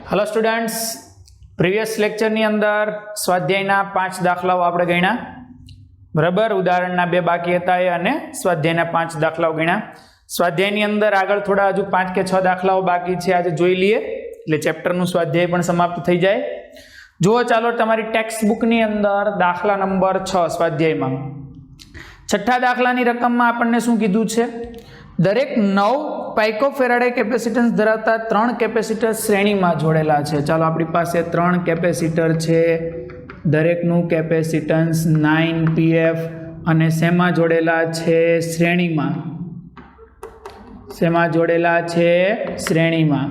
Hello students, previous lecture अंदर स्वाध्यायना 5 दाखलाओ आपणे गण्या बराबर। उदाहरणना 2 बाकी हता अने स्वाध्यायना 5 दाखलाओ गण्या। स्वाध्यायनी अंदर आगळ थोड़ा हजू 5 के 6 दाखलाओ बाकी छे, आज जोई लीए એટલે चेप्टरनुं स्वाध्याय पण समाप्त थई जाय। जो चालो तमारी टेक्स्ट बुकनी अंदर दाखला नंबर 6 स्वाध्यायमां छठ्ठा दाखलानी रकममां आपणने शुं कीधुं छे, दरेक 9 पाइकोफेराडे केपेसिटन्स धरावता 3 केपेसिटर श्रेणीमां जोड़ेला छे। चालो आपणी पासे 3 केपेसिटर छे, दरेकनुं केपेसिटन्स 9 pf अने शेमां जोड़ेला छे श्रेणीमां, शेमां जोड़ेला छे श्रेणीमां।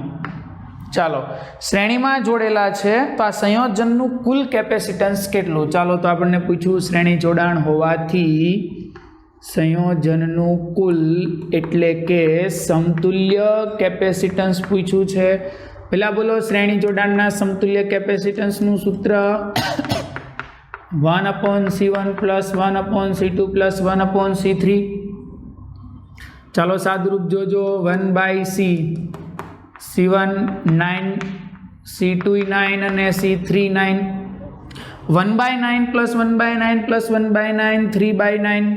चालो श्रेणीमां जोड़ेला छे तो आ संयोजननुं कुल केपेसिटन्स केटलुं। चालो तो आपणे पूछ्युं श्रेणी जोडाण होवाथी संयोजननुं कुल एटले के समतुल्य केपेसिटन्स पूछ्युं छे। पहेला बोलो श्रेणी जोडाणना समतुल्य केपेसिटन्सनुं सूत्र 1/C1 + 1/C2 + 1/C3। चालो सादरूप जोजो 1/C, C1 9, C2 9 અને C3 9, 1/9 + 1/9 + 1/9 3/9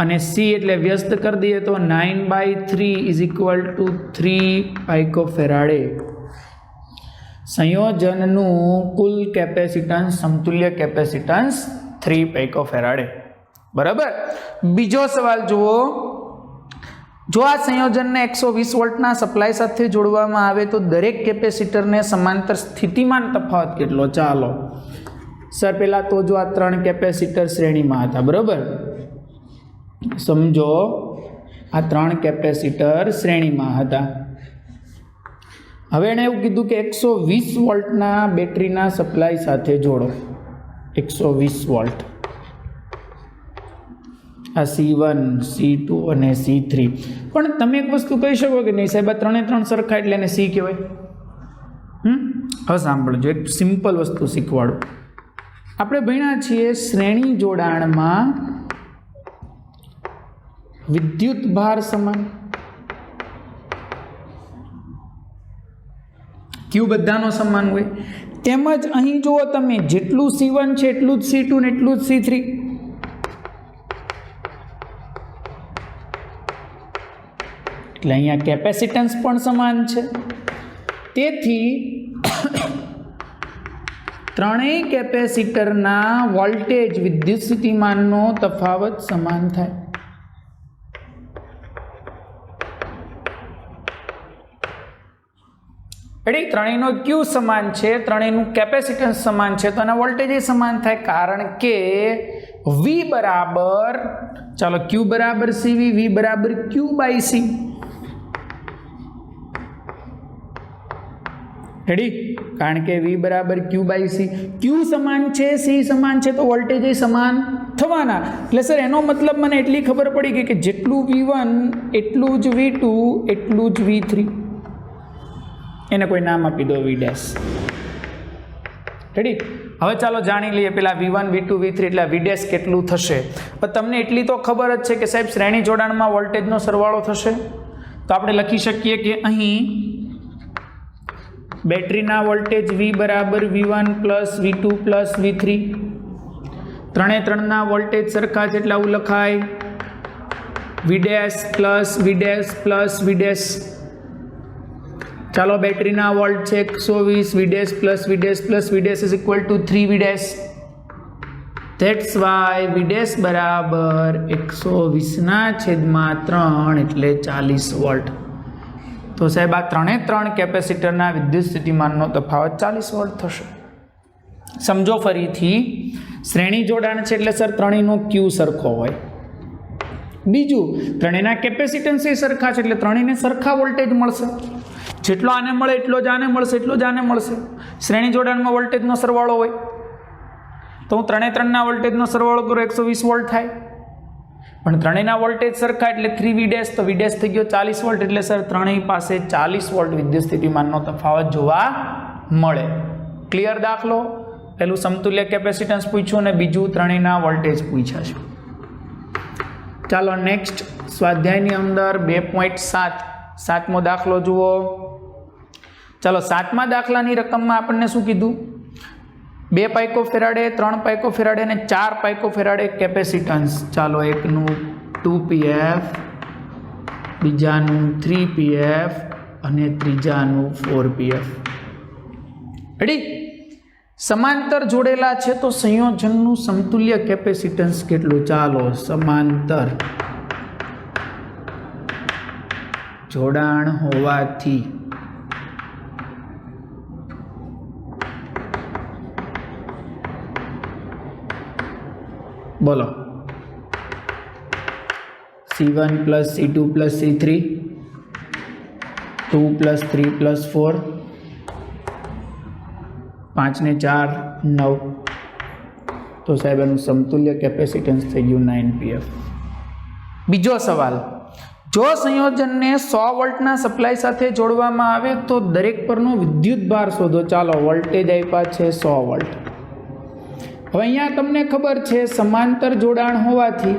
અને C એટલે વ્યસ્ત કરી દઈએ તો 9/3 = 3 પાઇકોફેરાડે। સંયોજનનું કુલ કેપેસિટન્સ સમતુલ્ય કેપેસિટન્સ 3 પાઇકોફેરાડે બરાબર। બીજો સવાલ જુઓ, જો આ સંયોજનને 120 વોલ્ટના સપ્લાય સાથે જોડવામાં આવે તો દરેક કેપેસિટરને સમાંતર સ્થિતિમાન તફાવત કેટલો। ચાલો સર પહેલા તો જો આ 3 કેપેસિટર શ્રેણીમાં હતા બરાબર, समझो आ 3 केपेसिटर श्रेणी में हता। हवे एणे एवुं कीधुं के 120 वोल्टना बेटरीना सप्लाय साथे जोड़ो, 120 वोल्ट आ C1 C2 અને C3। पण तमे एक वस्तु कही शको कि नहीं साहेब 3 सरखा एटले एने C कहेवाय। हवे सांभळजो, एक सिंपल वस्तु शीखवाडुं। आपणे भण्या छीए श्रेणी जोडाणमां विद्युत भार समान, क्यू बधानो समान होय। तेमज अहीं जुओ तमे जेटलुं C1 छे एटलुं ज C2 ने एटलुं ज C3। એટલે અહીંયા કેપેસિટન્સ પણ સમાન છે, તેથી ત્રણેય કેપેસિટરના વોલ્ટેજ વિદ્યુત સ્થિતિમાનનો તફાવત સમાન થાય। ત્રણેયનો ક્યુ સમાન છે, ત્રણેયનું કેપેસિટન્સ સમાન છે તો એના વોલ્ટેજ સમાન થાય, કારણ કે V બરાબર, ચાલો Q બરાબર CV, V બરાબર Q/C। રેડી, કારણ કે V બરાબર Q/C, Q સમાન છે, C સમાન છે તો વોલ્ટેજ સમાન થવાના। એટલે સર એનો મતલબ મને એટલી ખબર પડી ગઈ કે જેટલું V1 એટલું જ V2 એટલું જ V3। એને કોઈ નામ આપી દો V ડેશ। રેડી, હવે ચાલો જાણી લઈએ પેલા V1 V2 V3 એટલે V ડેશ કેટલું થશે। પણ તમને એટલી તો ખબર જ છે કે સાહેબ શ્રેણી જોડાણમાં વોલ્ટેજનો સરવાળો થશે, તો આપણે લખી શકીએ કે અહીં બેટરીના વોલ્ટેજ V બરાબર V1 + V2 + V3, ત્રણેના વોલ્ટેજ સરખા છે એટલે આવું લખાય V dash + V dash + V dash. ચાલો બેટરીના વોલ્ટ છે 120, V dash + V dash + V dash = 3 V dash. That's why V dash બરાબર 120/3 એટલે 40 વોલ્ટ। તો સાહેબ આ ત્રણે કેપેસિટરના વિદ્યુત સ્થિતિમાનનો તફાવત 40 વોલ્ટ થશે। સમજો ફરીથી, શ્રેણી જોડાણ છે એટલે સર ત્રણેયનો ક્યુ સરખો હોય। બીજું, ત્રણેયના કેપેસિટન્સ સરખા છે એટલે ત્રણેયને સરખા વોલ્ટેજ મળશે। જેટલો આને મળે એટલો જ આને મળશે, એટલો જ આને મળશે। શ્રેણી જોડાણમાં વોલ્ટેજનો સરવાળો હોય તો હું ત્રણેના વોલ્ટેજનો સરવાળો કરું 120 વોલ્ટ થાય, પણ ત્રણેયના વોલ્ટેજ સરખા એટલે 3 V ડેશ, તો V ડેશ થઈ ગયો 40 વોલ્ટ। એટલે સર ત્રણેય પાસે 40 વોલ્ટ વિદ્યુત સ્થિતિમાનનો તફાવત જોવા મળે। ક્લિયર દાખલો? પહેલું સમતુલ્ય કેપેસિટન્સ પૂછ્યું અને બીજું ત્રણેયના વોલ્ટેજ પૂછ્યા છે। ચાલો નેક્સ્ટ સ્વાધ્યાયની અંદર 2.7 સાતમો દાખલો જુઓ। ચાલો 7મા દાખલાની રકમમાં આપણને શું કીધું? 2 પાઇકોફેરાડે, 3 પાઇકોફેરાડે અને 4 પાઇકોફેરાડે કેપેસિટન્સ. ચાલો એકનું 2pf, બીજાનું 3pf અને ત્રીજાનું 4pf. રેડી? સમાંતર જોડેલા છે તો સંયોજનનું સમતુલ્ય કેપેસિટન્સ કેટલું? ચાલો સમાંતર જોડાણ હોવાથી બોલો C1 + C2 + C3 2 + 3 + 4 5 ને 4 9. તો સાહેબ એનું સમતુલ્ય કેપેસિટન્સ થઈ ગયું 9pf. બીજો સવાલ, જો સંયોજનને 100 વોલ્ટના સપ્લાય સાથે જોડવામાં આવે તો દરેક પરનો વિદ્યુત ભાર શોધો. ચાલો વોલ્ટેજ આપ્યા છે 100 વોલ્ટ. હવે અહીંયા તમને ખબર છે સમાંતર જોડાણ હોવાથી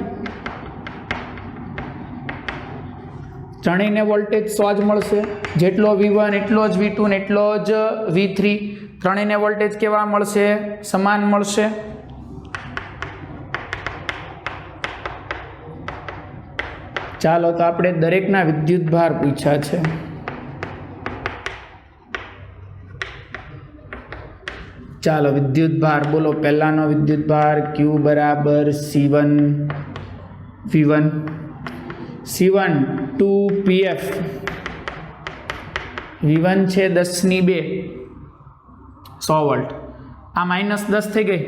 ત્રણેયને વોલ્ટેજ 100 જ મળશે. જેટલો V1 એટલો જ V2 ને એટલો જ V3. ત્રણેયને વોલ્ટેજ કેવા મળશે? સમાન મળશે. ચાલો તો આપણે દરેકના વિદ્યુત ભાર પૂછ્યા છે. ચાલો વિદ્યુત ભાર બોલો. પહેલાનો વિદ્યુત ભાર Q = C1 V1, C1 2pf, V1 છે 10^2 100 વોલ્ટ. આ -10 થઈ ગઈ.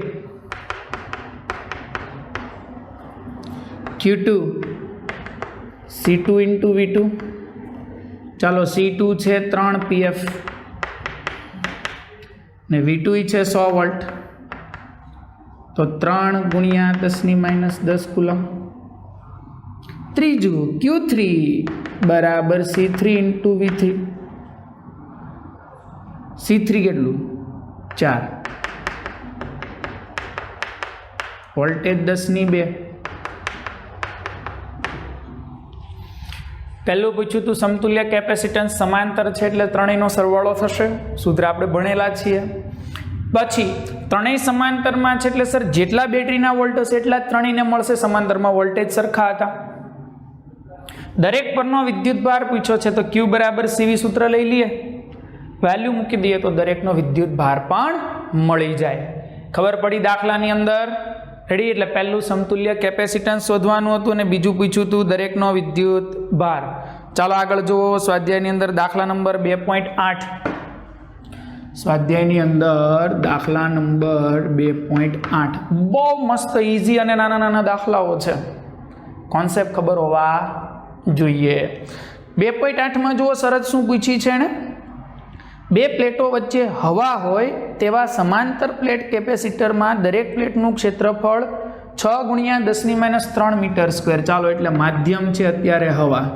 Q2 C2 × V2. ચાલો C2 છે 3pf ને V2 છે 100 વોલ્ટ. તો 3 × 10⁻10 કુલમ. ત્રીજું Q3 = C3 × V3. C3 કેટલું? 4. વોલ્ટેજ 10^2. પહેલું પૂછ્યું તું સમતુલ્ય કેપેસિટન્સ સમાંતર છે એટલે ત્રણેયનો સરવાળો થશે. સૂત્ર આપણે ભણેલા છીએ. પછી ત્રણેય સમાંતરમાં છે એટલે સર જેટલા બેટરીના વોલ્ટ હશે એટલા જ ત્રણેયને મળશે. સમાંતરમાં વોલ્ટેજ સરખા હતા. દરેક પરનો વિદ્યુત ભાર પૂછ્યો છે તો Q = CV સૂત્ર લઈ લઈએ, વેલ્યુ મૂકી દઈએ તો દરેકનો વિદ્યુત ભાર પણ મળી જાય. ખબર પડી દાખલાની અંદર? રેડી? એટલે પહેલું સમતુલ્ય કેપેસિટન્સ શોધવાનું હતું અને બીજું પૂછ્યું હતું દરેકનો વિદ્યુત ભાર. ચાલો આગળ જુઓ. સ્વાધ્યાયની અંદર દાખલા નંબર 2.8. સ્વાધ્યાયની અંદર દાખલા નંબર 2.8 બહુ મસ્ત ઇઝી અને નાના નાના દાખલાઓ છે. કોન્સેપ્ટ ખબર હોવા જોઈએ. 2.8માં જુઓ શરત શું પૂછી છે એને? બે પ્લેટો વચ્ચે હવા હોય તેવા સમાંતર પ્લેટ કેપેસિટરમાં દરેક પ્લેટનું ક્ષેત્રફળ 6 × 10⁻³ મીટર સ્ક્વેર. ચાલો એટલે માધ્યમ છે અત્યારે હવા.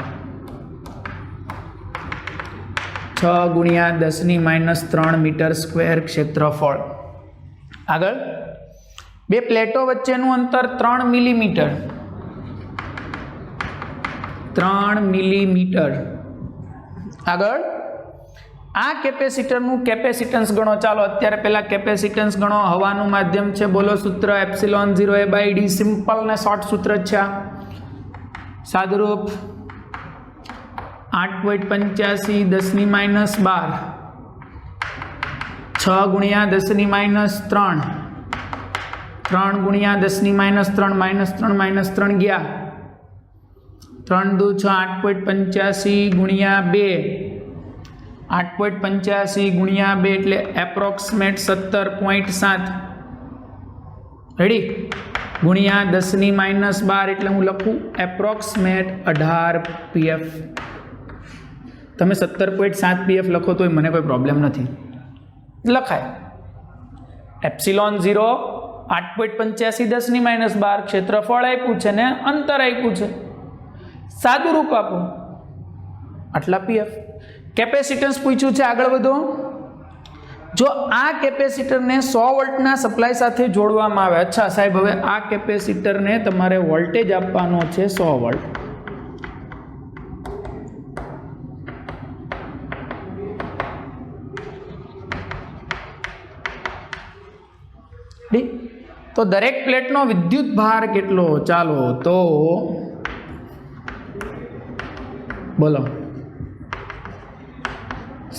6 × 10⁻³ મીટર સ્ક્વેર ક્ષેત્રફળ. આગળ બે પ્લેટો વચ્ચેનું અંતર 3 મિલીમીટર. 3 મિલીમીટર. આગળ આ કેપેસિટરનું કેપેસિટન્સ ગણો. ચાલો અત્યારે પહેલા કેપેસિટન્સ ગણો. હવાનું માધ્યમ છે. બોલો સૂત્ર ε0A/d. સિમ્પલ ને શોર્ટ સૂત્ર છે. સાદુરૂપ 8.85 10⁻12 6 × 10⁻³ 3 × 10⁻³ -3 ગયા. 3 દુ 6 8.85 × 2 8.85 × 2 એટલે એપ્રોક્સિમેટ 17.7. રેડી? ગુણ્યા 10⁻12 એટલે હું લખું એપ્રોક્સિમેટ 18 pf. તમે 17.7 pf લખો તો મને કોઈ પ્રોબ્લેમ નથી, લખાય. ε0 8.85 10⁻12 ક્ષેત્રફળ આપ્યું છે ને અંતર આપ્યું છે. સાદું રૂપ આપો આટલા pf. કેપેસિટન્સ પૂછ્યું છે. આગળ વધો. જો આ કેપેસિટરને 100 વોલ્ટના સપ્લાય સાથે જોડવામાં આવે. અચ્છા સાહેબ, હવે આ કેપેસિટરને તમારે વોલ્ટેજ આપવાનો છે 100 વોલ્ટ. તો દરેક પ્લેટનો વિદ્યુત ભાર કેટલો? ચાલો તો બોલો.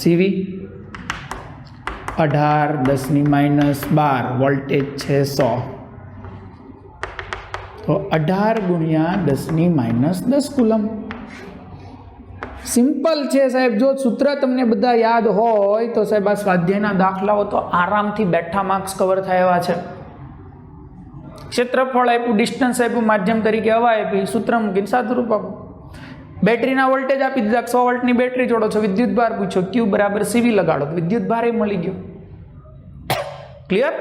સીવી 18 10 -12 વોલ્ટેજ છે 100, તો 18 × 10 - 10 કુલમ. સિમ્પલ છે સાહેબ. જો સૂત્ર તમને બધા યાદ હોય તો સાહેબ આ સ્વાધ્યાયના દાખલાઓ તો આરામથી બેઠા માર્ક્સ કવર થાય એવા છે. ક્ષેત્રફળ આપ્યું, ડિસ્ટન્સ આપ્યું, માધ્યમ તરીકે હવા આપી, સૂત્ર મૂકીને સાદુરૂપ આપો. બેટરીના વોલ્ટેજ આપી દીધા, 100 વોલ્ટની બેટરી જોડો છો, વિદ્યુત ભાર પૂછો, Q = CV લગાડો, વિદ્યુત ભાર એ મળી ગયો. ક્લિયર?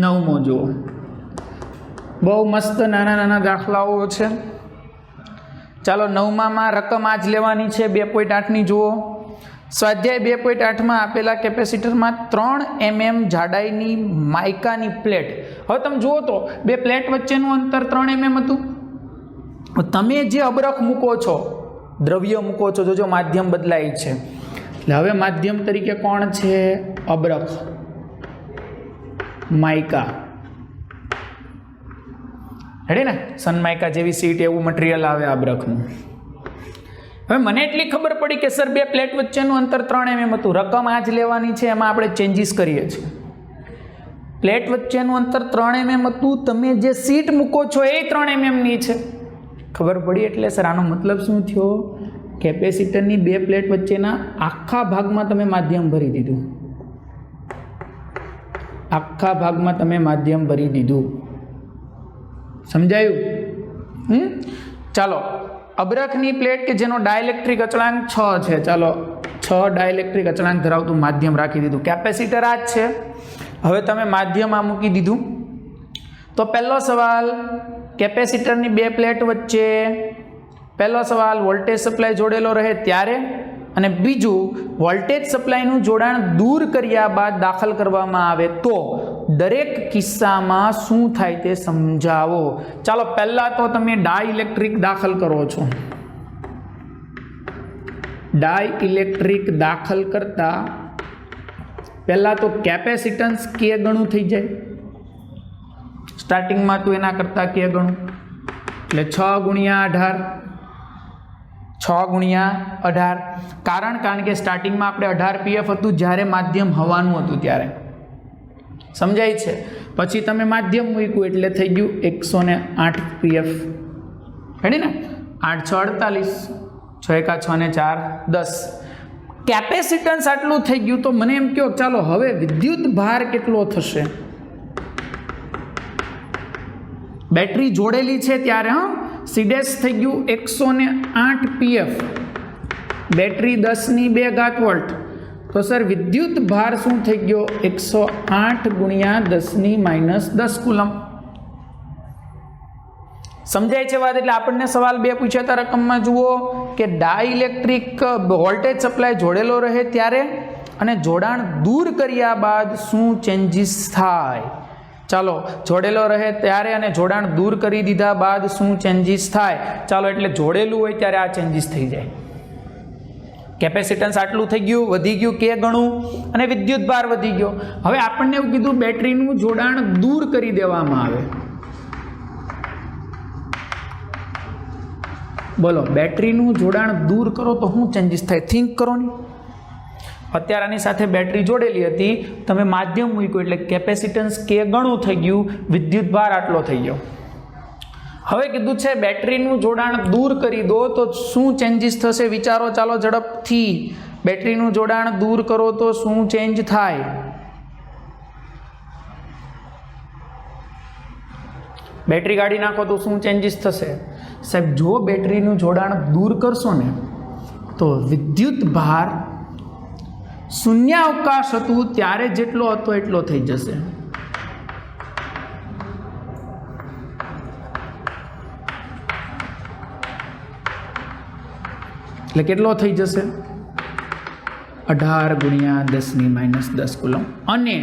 9મો જુઓ. બહુ મસ્ત નાના નાના દાખલાઓ છે. ચાલો 9માં રકમ આજ લેવાની છે 2.8ની જુઓ. સ્વાધ્યાય 2.8માં આપેલા કેપેસિટરમાં 3 mm જાડાઈની માઇકાની પ્લેટ. હવે તમે જુઓ તો બે પ્લેટ વચ્ચેનું અંતર 3 mm હતું. તમે જે અબરખ મૂકો છો, દ્રવ્ય મૂકો છો, જોજો માધ્યમ બદલાય છે. એટલે હવે માધ્યમ તરીકે કોણ છે? અબરખ, માઇકા. રેડી ને? સનમાઇકા જેવી સીટ એવું મટીરિયલ આવે અબરખનું. હવે મને એટલી ખબર પડી કે સર બે પ્લેટ વચ્ચેનું અંતર 3 mm હતું. રકમ આ જ લેવાની છે, એમાં આપણે ચેન્જીસ કરીએ છીએ. પ્લેટ વચ્ચેનું અંતર 3 mm હતું, તમે જે સીટ મૂકો છો એ 3 mm ની છે. ખબર પડી. એટલે સર આનો મતલબ શું થયો? કેપેસિટરની બે પ્લેટ વચ્ચેના આખા ભાગમાં તમે માધ્યમ ભરી દીધું. આખા ભાગમાં તમે માધ્યમ ભરી દીધું. સમજાયું? ચાલો, અબરખની પ્લેટ કે જેનો ડાયલેક્ટ્રિક અચળાંક 6 છે, ચાલો 6 ડાયલેક્ટ્રિક અચળાંક ધરાવતું માધ્યમ રાખી દીધું. કેપેસિટર આ જ છે. હવે તમે માધ્યમમાં મૂકી દીધું. તો પહેલો સવાલ, કેપેસિટરની બે પ્લેટ વચ્ચે પહેલો સવાલ વોલ્ટેજ સપ્લાય જોડેલો રહે ત્યારે, અને બીજું વોલ્ટેજ સપ્લાયનું જોડાણ દૂર કર્યા બાદ દાખલ કરવામાં આવે તો દરેક કિસ્સામાં શું થાય તે સમજાવો. ચાલો પહેલા તો તમે ડાઇલેક્ટ્રિક દાખલ કરો છો. ડાઇલેક્ટ્રિક દાખલ કરતા પહેલા તો કેપેસિટન્સ કે ગણું થઈ જાય. સ્ટાર્ટિંગમાં તો એના કરતાં કે ગણું, એટલે 6 × 18, 6 × 18. કારણ કે સ્ટાર્ટિંગમાં આપણે 18 pf હતું જ્યારે માધ્યમ હવાનું હતું ત્યારે. સમજાય છે? પછી તમે માધ્યમ મૂક્યું એટલે થઈ ગયું 108 pf. રેડી ને? 8 6 48, 6 1 6 ને 4 10. કેપેસિટન્સ આટલું થઈ ગયું. તો મને એમ કહો, ચાલો હવે વિદ્યુત ભાર કેટલો થશે? બેટરી જોડેલી છે ત્યારે સીડેસ થઈ ગયું 108 pf, બેટરી 10⁻² વોલ્ટ. તો સર વિદ્યુત ભાર શું થઈ ગયો? 108 × 10⁻10 કુલમ. સમજાય છે વાત? એટલે આપણને સવાલ 2 પૂછ્યા હતા રકમમાં. જુઓ કે ડાઇલેક્ટ્રિક વોલ્ટેજ સપ્લાય જોડેલો રહે ત્યારે અને જોડાણ દૂર કર્યા બાદ શું ચેન્જીસ થાય. ચાલો, જોડેલો રહે ત્યારે અને જોડાણ દૂર કરી દીધા બાદ શું ચેન્જીસ થાય. ચાલો, એટલે જોડેલું હોય ત્યારે આ ચેન્જીસ થઈ જાય. કેપેસિટન્સ આટલું થઈ ગયું, વધી ગયું કે ગણું, અને વિદ્યુત ભાર વધી ગયો. હવે આપણને એવું કીધું બેટરીનું જોડાણ દૂર કરી દેવામાં આવે. બોલો, બેટરીનું જોડાણ દૂર કરો તો શું ચેન્જીસ થાય? થિંક કરો ને. અત્યારે આની સાથે બેટરી જોડેલી હતી, તમે માધ્યમ મૂક્યું એટલે કેપેસિટન્સ કે ગણું થઈ ગયું, વિદ્યુત ભાર આટલો થઈ ગયો. હવે કીધું છે બેટરીનું જોડાણ દૂર કરી દો તો શું ચેન્જીસ થશે? વિચારો ચાલો ઝડપથી. બેટરીનું જોડાણ દૂર કરો તો શું ચેન્જ થાય? બેટરી કાઢી નાખો તો શું ચેન્જીસ થશે? સાહેબ, જો બેટરીનું જોડાણ દૂર કરશો ને તો વિદ્યુત ભાર શૂન્યાવકાશ હતું ત્યારે જેટલો હતો એટલો થઈ જશે. એટલે કેટલો થઈ જશે? 18 × 10⁻10 કુલમ. અને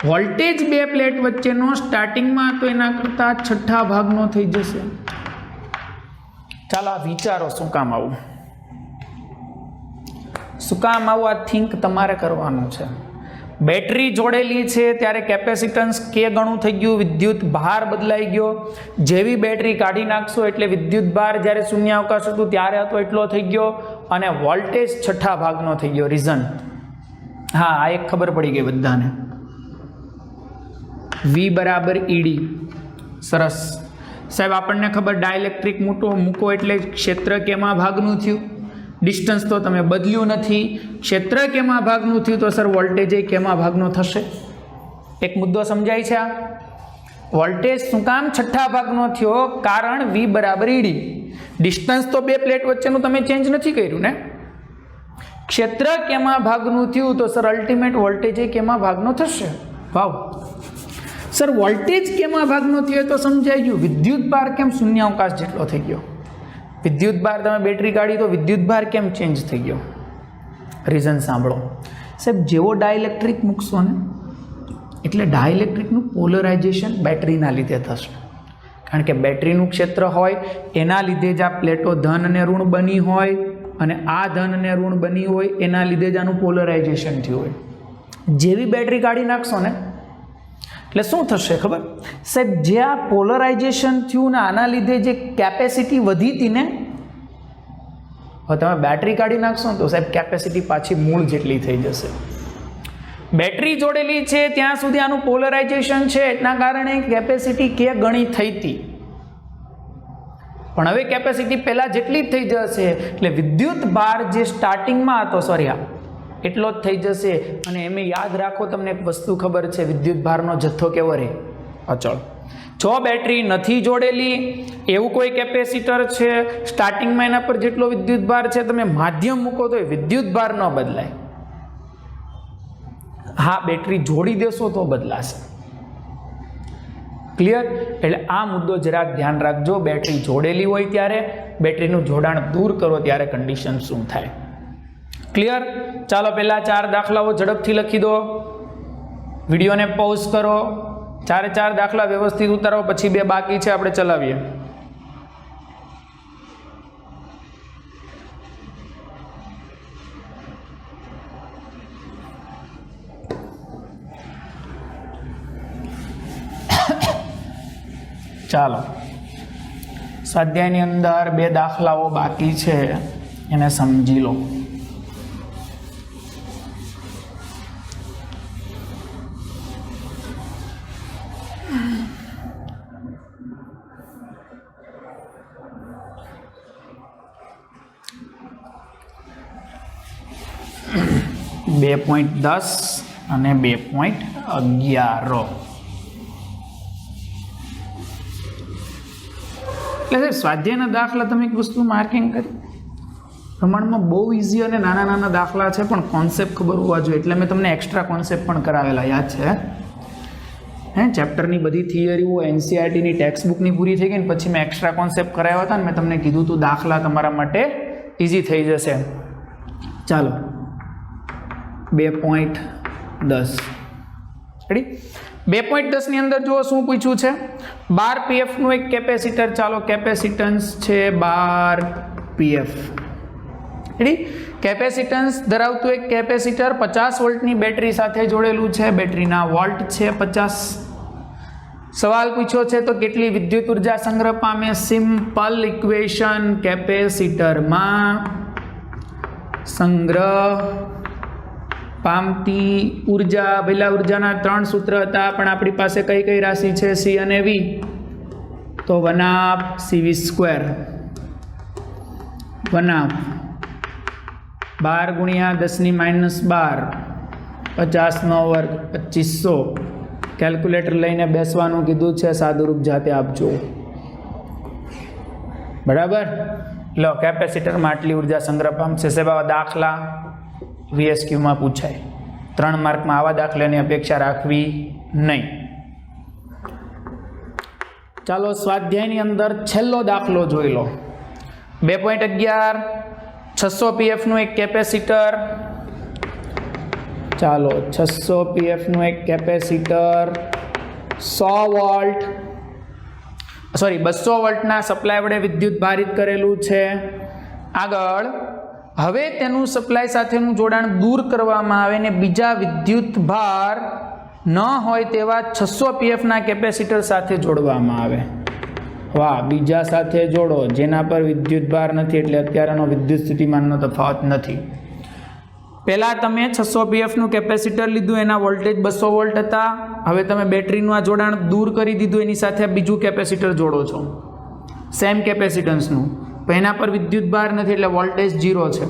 વોલ્ટેજ બે પ્લેટ વચ્ચેનો સ્ટાર્ટિંગમાં તો એના કરતાં 6ઠ્ઠા ભાગનો થઈ જશે. ચાલો આ વિચારો શું કામ આવું? શું કામ આવું? આ થિંક તમારે કરવાનું છે. બેટરી જોડેલી છે ત્યારે કેપેસિટન્સ કે ગણું થઈ ગયું, વિદ્યુત ભાર બદલાઈ ગયો. જેવી બેટરી કાઢી નાખશો એટલે વિદ્યુત ભાર જ્યારે શૂન્યાવકાશ હતું ત્યારે હતો એટલો થઈ ગયો, અને વોલ્ટેજ છઠ્ઠા ભાગનો થઈ ગયો. રીઝન હા, આ એક ખબર પડી ગઈ બધાને. V બરાબર ED. સરસ સાહેબ, આપણને ખબર ડાયલેક્ટ્રિક મૂકો એટલે ક્ષેત્ર કેમાં ભાગનું થયું? ડિસ્ટન્સ તો તમે બદલ્યું નથી. ક્ષેત્ર કેમાં ભાગનું થયું તો સર વોલ્ટેજ એ કેમાં ભાગનો થશે? એક મુદ્દો સમજાય છે? આ વોલ્ટેજ શું કામ છઠ્ઠા ભાગનો થયો? કારણ V બરાબર ED. ડિસ્ટન્સ તો બે પ્લેટ વચ્ચેનું તમે ચેન્જ નથી કર્યું ને. ક્ષેત્ર કેમાં ભાગનું થયું તો સર અલ્ટિમેટ વોલ્ટેજ એ કેમાં ભાગનો થશે? વાવ સર, વોલ્ટેજ કેમાં ભાગનો થયો તો સમજાઈ ગયું. વિદ્યુત ભાર કેમ શૂન્યાવકાશ જેટલો થઈ ગયો? વિદ્યુત ભાર તમે બેટરી કાઢી તો વિદ્યુત ભાર કેમ ચેન્જ થઈ ગયો? રીઝન સાંભળો સાહેબ. જેવો ડાયલેક્ટ્રિક મૂકશો ને એટલે ડાયલેક્ટ્રિકનું પોલરાઇઝેશન બેટરીના લીધે થશે. કારણ કે બેટરીનું ક્ષેત્ર હોય એના લીધે જ આ પ્લેટો ધન અને ઋણ બની હોય, અને આ ધન અને ઋણ બની હોય એના લીધે જ આનું પોલરાઇઝેશન થયું હોય. જેવી બેટરી કાઢી નાખશો ને એટલે શું થશે ખબર સાહેબ? જે આ પોલરાઇઝેશન થયું ને આના લીધે જે કેપેસિટી વધી હતી ને, હવે તમે બેટરી કાઢી નાખશો ને તો સાહેબ કેપેસિટી પાછી મૂળ જેટલી થઈ જશે. બેટરી જોડેલી છે ત્યાં સુધી આનું પોલરાઇઝેશન છે, એના કારણે કેપેસિટી કે ગણી થઈ હતી, પણ હવે કેપેસિટી પહેલાં જેટલી જ થઈ જશે. એટલે વિદ્યુત ભાર જે સ્ટાર્ટિંગમાં હતો સોરી એટલો જ થઈ જશે. અને એમ યાદ રાખો, તમને એક વસ્તુ ખબર છે, વિદ્યુત ભારનો જથ્થો કેવો રહે? અચળ. જો બેટરી નથી જોડેલી એવું કોઈ કેપેસિટર છે, સ્ટાર્ટિંગમાં એના પર જેટલો વિદ્યુત ભાર છે તમે માધ્યમ મૂકો તો વિદ્યુત ભાર ન બદલાય. હા, બેટરી જોડી દેશો તો બદલાશે. ક્લિયર? એટલે આ મુદ્દો જરાક ધ્યાન રાખજો. બેટરી જોડેલી હોય ત્યારે, બેટરીનું જોડાણ દૂર કરો ત્યારે કન્ડિશન શું થાય? ક્લિયર? ચાલો પહેલા 4 દાખલાઓ ઝડપથી લખી દો. વિડીયોને પોઝ કરો. 4 દાખલા વ્યવસ્થિત ઉતારો, પછી 2 બાકી છે, આપણે ચલાવીએ. ચાલો, સ્વાધ્યાયની અંદર 2 દાખલાઓ બાકી છે, એને સમજી લો. બે 2.10 અને 2.11. એટલે સ્વાધ્યાયના દાખલા તમે એક વસ્તુ માર્કિંગ કરી, પ્રમાણમાં બહુ ઇઝી અને નાના નાના દાખલા છે, પણ કોન્સેપ્ટ ખબર હોવા જોઈએ. એટલે મેં તમને એક્સ્ટ્રા કોન્સેપ્ટ પણ કરાવેલા, યાદ છે? ચેપ્ટરની બધી થિયરીઓ NCERTની ટેક્સ્ટ બુકની પૂરી થઈ ગઈ ને પછી મેં એક્સ્ટ્રા કોન્સેપ્ટ કરાવ્યા હતા, અને મેં તમને કીધું હતું દાખલા તમારા માટે ઇઝી થઈ જશે. ચાલો, 2.10 રેડી. 2.10 ની અંદર જુઓ શું પૂછ્યું છે. 12 pf નું એક કેપેસિટર, ચાલો કેપેસિટન્સ છે 12 pf રેડી. કેપેસિટન્સ ધરાવતું એક કેપેસિટર 50 વોલ્ટની બેટરી સાથે જોડેલું છે. બેટરીના વોલ્ટ છે 50. સવાલ પૂછ્યો છે તો કેટલી વિદ્યુત ઉર્જા સંગ્રહ પામે? સિમ્પલ ઇક્વેશન, કેપેસિટરમાં સંગ્રહ પામતી ઉર્જા, પહેલા ઉર્જાના 3 સૂત્ર હતા, પણ આપણી પાસે કઈ કઈ રાશિ છે? C અને V. તો 1/cv², 1/12 × 10⁻12, 50નો વર્ગ 2500. કેલ્ક્યુલેટર લઈને બેસવાનું કીધું છે, સાદુરૂપ જાતે આપજો. બરાબર? લો, કેપેસિટરમાં આટલી ઉર્જા સંગ્રહ પામશે. સાહેબ આવા દાખલા VSQમાં પૂછાય. 3 માર્કમાં આવા દાખલાની અપેક્ષા રાખવી નહીં. ચાલો, સ્વાધ્યાયની અંદર છેલ્લો દાખલો જોઈ લો. 2.11 600 pf નું એક કેપેસિટર. ચાલો, 600 pf નું એક કેપેસિટર 200 વોલ્ટના સપ્લાય વડે વિદ્યુત ભારિત કરેલું છે. આગળ હવે તેનું સપ્લાય સાથેનું જોડાણ દૂર કરવામાં આવે ને બીજા વિદ્યુત ભાર ન હોય તેવા 600 pfના કેપેસિટર સાથે જોડવામાં આવે. વાહ, બીજા સાથે જોડો જેના પર વિદ્યુત ભાર નથી, એટલે અત્યારનો વિદ્યુત સ્થિતિમાનનો તફાવત નથી. પહેલાં તમે 600 pfનું કેપેસિટર લીધું, એના વોલ્ટેજ 200 વોલ્ટ હતા. હવે તમે બેટરીનું આ જોડાણ દૂર કરી દીધું, એની સાથે બીજું કેપેસિટર જોડો છો સેમ કેપેસિટન્સનું, પણ એના પર વિદ્યુત ભાર નથી એટલે વોલ્ટેજ 0 છે.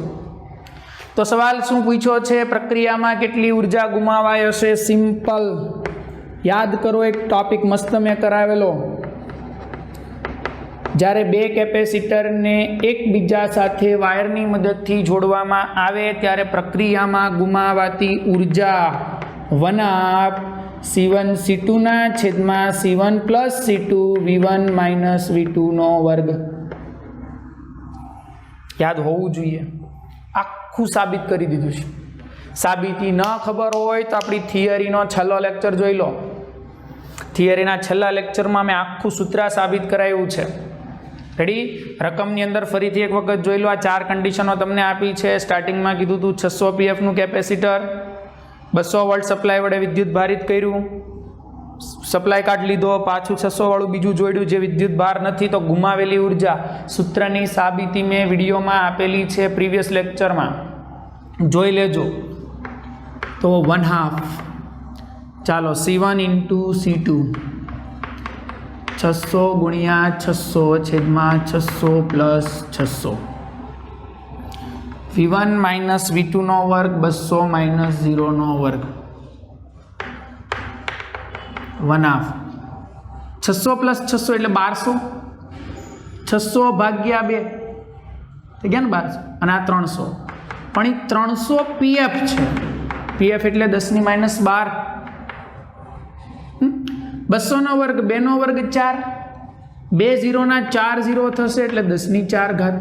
તો સવાલ શું પૂછ્યો છે? પ્રક્રિયામાં કેટલી ઉર્જા ગુમાવાઈ હશે? સિમ્પલ યાદ કરો, એક ટોપિક મસ્ત મેં કરાવેલો. જ્યારે બે કેપેસિટરને એકબીજા સાથે વાયરની મદદથી જોડવામાં આવે ત્યારે પ્રક્રિયામાં ગુમાવાતી ઉર્જા 1/C1 C2 છેદમાં C1 plus C2 V1 minus V2 વર્ગ. યાદ હોવું જોઈએ. આખું સાબિત કરી દીધું છે. સાબિતી ન ખબર હોય તો આપણી થિયરીનો છેલ્લો લેક્ચર જોઈ લો. થિયરીના છેલ્લા લેક્ચરમાં મેં આખું સૂત્ર સાબિત કરાવ્યું છે. રેડી? રકમની અંદર ફરીથી એક વખત જોઈ લો. આ 4 કન્ડિશનો તમને આપી છે. સ્ટાર્ટિંગમાં કીધું હતું 600 pfનું કેપેસિટર 200 વોલ્ટ સપ્લાય વડે વિદ્યુત ભારિત કર્યું, સપ્લાય કાઢ લીધો, પાછું 600 વાળું બીજું જોડ્યું જે વિદ્યુત ભાર નથી, તો ગુમાવેલી ઉર્જા સૂત્રની સાબિતી મેં વિડીયોમાં આપેલી છે, પ્રીવિયસ લેક્ચરમાં જોઈ લેજો. તો 1/2 ચાલો C1 ઇન્ટુ C2 600 ગુણ્યા 600 છેદમાં 600 પ્લસ 600 V1 માઇનસ V2 વર્ગ 200 માઇનસ 0 વર્ગ 1/2 600 પ્લસ 600 એટલે 1200, 600 ભાગ્યા 2 થઈ ગયા ને 1200, અને આ 300, પણ એ 300 pf છે. pf એટલે 10 ની -12, 200 વર્ગ 2 વર્ગ 4, 2 0 4 0 થશે એટલે 10 ની 4 ઘાત.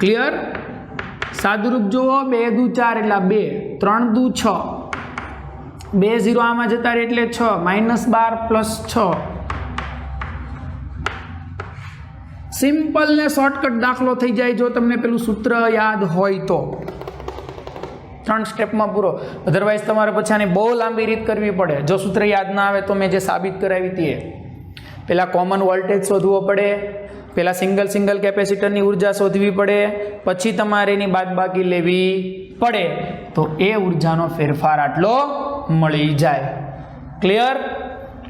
ક્લિયર? સાદુરૂપ જુઓ, 2 દુ 4 એટલે 2, 3 દુ 6, 2 0 આમાં જતા રહે એટલે 6, -12 પ્લસ 6. સિમ્પલ ને શોર્ટકટ દાખલો થઈ જાય જો તમને પેલું સૂત્ર યાદ હોય તો. 3 સ્ટેપમાં પૂરો. અધરવાઇઝ તમારે પછી આની બહુ લાંબી રીત કરવી પડે. જો સૂત્ર યાદ ના આવે તો મેં જે સાબિત કરાવી હતી એ પહેલાં કોમન વોલ્ટેજ શોધવો પડે, પહેલાં સિંગલ કેપેસિટરની ઉર્જા શોધવી પડે, પછી તમારે એની બાદબાકી લેવી પડે, તો એ ઉર્જાનો ફેરફાર આટલો મળી જાય. ક્લિયર?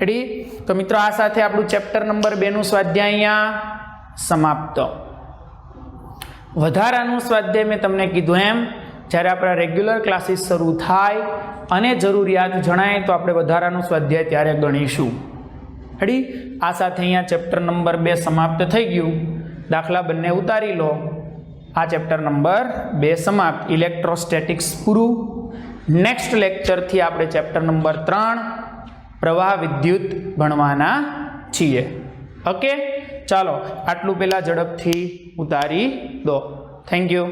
રેડી? તો મિત્રો આ સાથે આપણું ચેપ્ટર નંબર 2નું સ્વાધ્યાય અહીંયા સમાપ્ત. વધારાનું સ્વાધ્યાય મેં તમને કીધું એમ જ્યારે આપણા રેગ્યુલર ક્લાસીસ શરૂ થાય અને જરૂરિયાત જણાય તો આપણે વધારાનું સ્વાધ્યાય ત્યારે ગણીશું. રેડી? આ સાથે અહીંયા ચેપ્ટર નંબર 2 સમાપ્ત થઈ ગયું. દાખલા બંને ઉતારી લો. આ ચેપ્ટર નંબર 2 સમાપ્ત. ઇલેક્ટ્રોસ્ટેટિક્સ પૂરું. નેક્સ્ટ લેક્ચરથી આપણે ચેપ્ટર નંબર 3 પ્રવાહ વિદ્યુત ભણવાના છીએ. ઓકે, ચાલો આટલું પહેલાં ઝડપથી ઉતારી દો. Thank you.